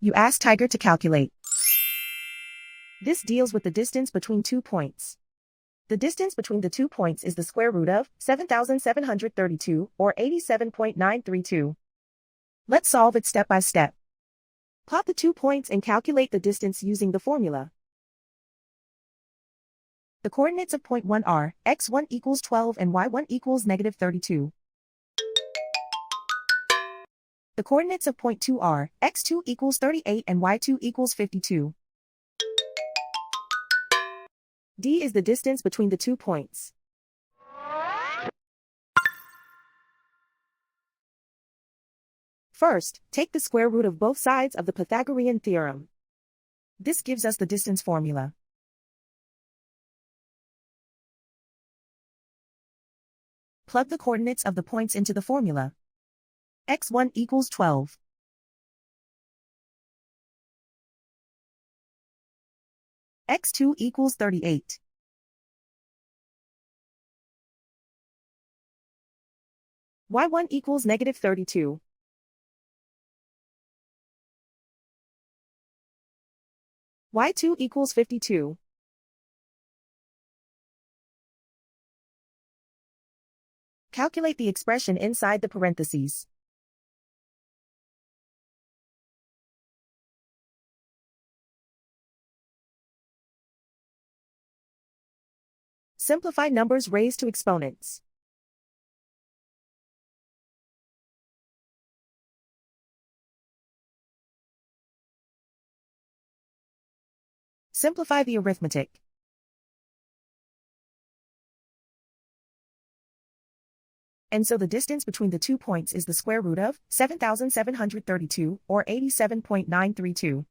You ask Tiger to calculate. This deals with the distance between 2 points. The distance between the 2 points is the square root of 7,732, or 87.932. Let's solve it step by step. Plot the 2 points and calculate the distance using the formula. The coordinates of point 1 are x1 equals 12 and y1 equals negative 32. The coordinates of point 2 are x2 equals 38 and y2 equals 52. D is the distance between the 2 points. First, take the square root of both sides of the Pythagorean theorem. This gives us the distance formula. Plug the coordinates of the points into the formula. x1 equals 12. x2 equals 38. y1 equals negative 32. y2 equals 52. Calculate the expression inside the parentheses. Simplify numbers raised to exponents. Simplify the arithmetic. And so the distance between the 2 points is the square root of 7,732, or 87.932.